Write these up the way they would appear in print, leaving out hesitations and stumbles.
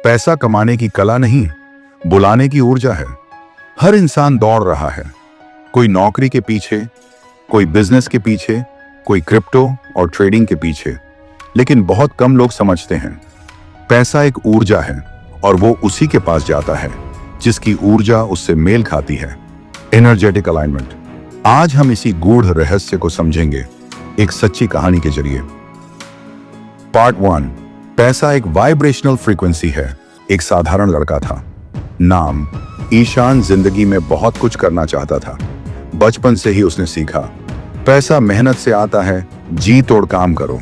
पैसा कमाने की कला नहीं, बुलाने की ऊर्जा है। हर इंसान दौड़ रहा है, कोई नौकरी के पीछे, कोई बिजनेस के पीछे, कोई क्रिप्टो और ट्रेडिंग के पीछे, लेकिन बहुत कम लोग समझते हैं पैसा एक ऊर्जा है और वो उसी के पास जाता है जिसकी ऊर्जा उससे मेल खाती है। Energetic alignment. आज हम इसी गूढ़ रहस्य को समझेंगे एक सच्ची कहानी के जरिए। पार्ट 1। पैसा एक वाइब्रेशनल फ्रीक्वेंसी है। एक साधारण लड़का था, नाम ईशान। जिंदगी में बहुत कुछ करना चाहता था। बचपन से ही उसने सीखा पैसा मेहनत से आता है, जी तोड़ काम करो।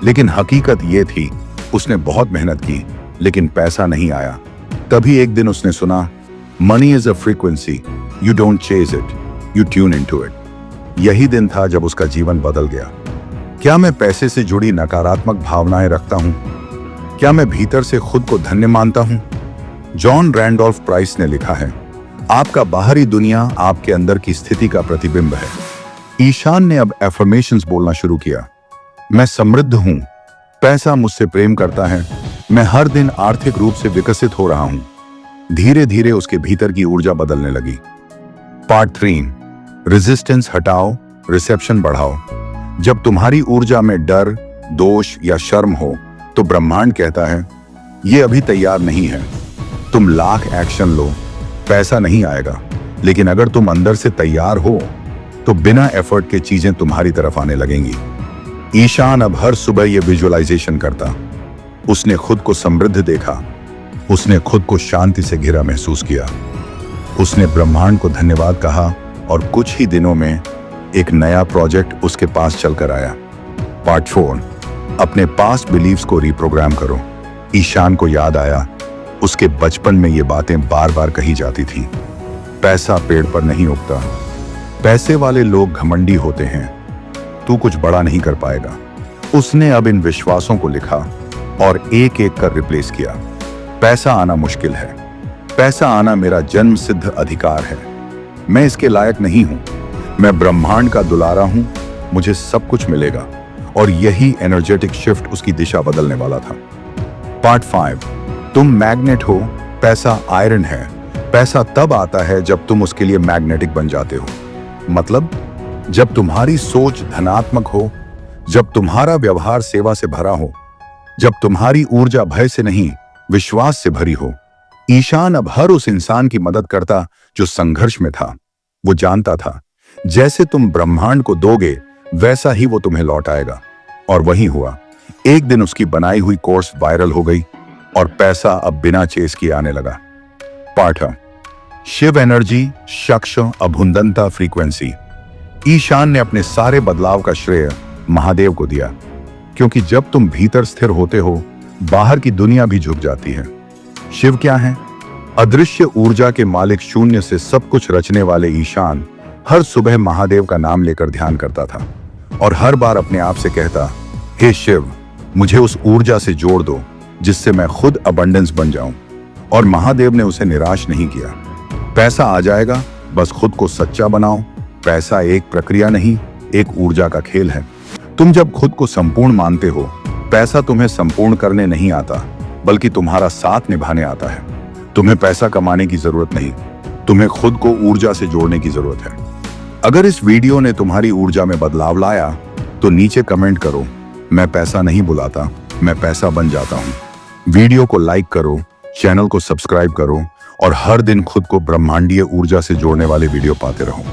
लेकिन हकीकत ये थी, उसने बहुत मेहनत की लेकिन पैसा नहीं आया। तभी एक दिन उसने सुना, money is a frequency, you don't chase it, you tune into it. यही दिन था जब उसका जीवन बदल गया। क्या मैं पैसे से जुड़ी नकारात्मक भावनाएं रखता हूं? क्या मैं भीतर से खुद को धन्य मानता हूं? जॉन रैंडोल्फ प्राइस ने लिखा है, आपका बाहरी दुनिया आपके अंदर की स्थिति का प्रतिबिंब है। ईशान ने अब एफर्मेशंस बोलना शुरू किया। मैं समृद्ध हूं, पैसा मुझसे प्रेम करता है, मैं हर दिन आर्थिक रूप से विकसित हो रहा हूं। धीरे धीरे उसके भीतर की ऊर्जा बदलने लगी। पार्ट 3। रेजिस्टेंस हटाओ, रिसेप्शन बढ़ाओ। जब तुम्हारी ऊर्जा में डर, दोष या शर्म हो तो ब्रह्मांड कहता है, यह अभी तैयार नहीं है। तुम लाख एक्शन लो, पैसा नहीं आएगा। लेकिन अगर तुम अंदर से तैयार हो तो बिना एफर्ट के चीजें तुम्हारी तरफ आने लगेंगी। ईशान अब हर सुबह यह विजुअलाइजेशन करता। उसने खुद को समृद्ध देखा, उसने खुद को शांति से घिरा महसूस किया। उसने ब्रह्मांड को धन्यवाद कहा और कुछ ही दिनों में एक नया प्रोजेक्ट उसके पास चलकर आया। पार्ट 4। अपने पास्ट बिलीव्स को रिप्रोग्राम करो। ईशान को याद आया, उसके बचपन में ये बातें बार बार कही जाती थी। पैसा पेड़ पर नहीं उगता, पैसे वाले लोग घमंडी होते हैं, तू कुछ बड़ा नहीं कर पाएगा। उसने अब इन विश्वासों को लिखा और एक एक कर रिप्लेस किया। पैसा आना मुश्किल है, पैसा आना मेरा जन्म सिद्ध अधिकार है, मैं इसके लायक नहीं हूं, मैं ब्रह्मांड का दुलारा हूं, मुझे सब कुछ मिलेगा। और यही एनर्जेटिक शिफ्ट उसकी दिशा बदलने वाला था। पार्ट 5। तुम मैग्नेट हो, पैसा आयरन है। पैसा तब आता है जब तुम उसके लिए मैग्नेटिक बन जाते हो। मतलब जब तुम्हारी सोच धनात्मक हो, जब तुम्हारा व्यवहार सेवा से भरा हो, जब तुम्हारी ऊर्जा भय से नहीं विश्वास से भरी हो। ईशान अब हर उस इंसान की मदद करता जो संघर्ष में था। वो जानता था, जैसे तुम ब्रह्मांड को दोगे वैसा ही वो तुम्हें लौट आएगा। और वही हुआ। एक दिन उसकी बनाई हुई कोर्स वायरल हो गई और पैसा अब बिना चेस किए आने लगा। पार्ट 6। शिव एनर्जी, शक्ष, अभुंदनता फ्रीक्वेंसी। ईशान ने अपने सारे बदलाव का श्रेय महादेव को दिया, क्योंकि जब तुम भीतर स्थिर होते हो बाहर की दुनिया भी झुक जाती है। शिव क्या है? अदृश्य ऊर्जा के मालिक, शून्य से सब कुछ रचने वाले ईशान हर सुबह महादेव का नाम लेकर ध्यान करता था और हर बार अपने आप से कहता, हे शिव, मुझे उस ऊर्जा से जोड़ दो जिससे मैं खुद अबंडेंस बन जाऊं। और महादेव ने उसे निराश नहीं किया। पैसा आ जाएगा, बस खुद को सच्चा बनाओ। पैसा एक प्रक्रिया नहीं, एक ऊर्जा का खेल है। तुम जब खुद को संपूर्ण मानते हो, पैसा तुम्हें संपूर्ण करने नहीं आता, बल्कि तुम्हारा साथ निभाने आता है। तुम्हें पैसा कमाने की जरूरत नहीं, तुम्हें खुद को ऊर्जा से जोड़ने की जरूरत है। अगर इस वीडियो ने तुम्हारी ऊर्जा में बदलाव लाया तो नीचे कमेंट करो, मैं पैसा नहीं बुलाता, मैं पैसा बन जाता हूं। वीडियो को लाइक करो, चैनल को सब्सक्राइब करो और हर दिन खुद को ब्रह्मांडीय ऊर्जा से जोड़ने वाले वीडियो पाते रहो।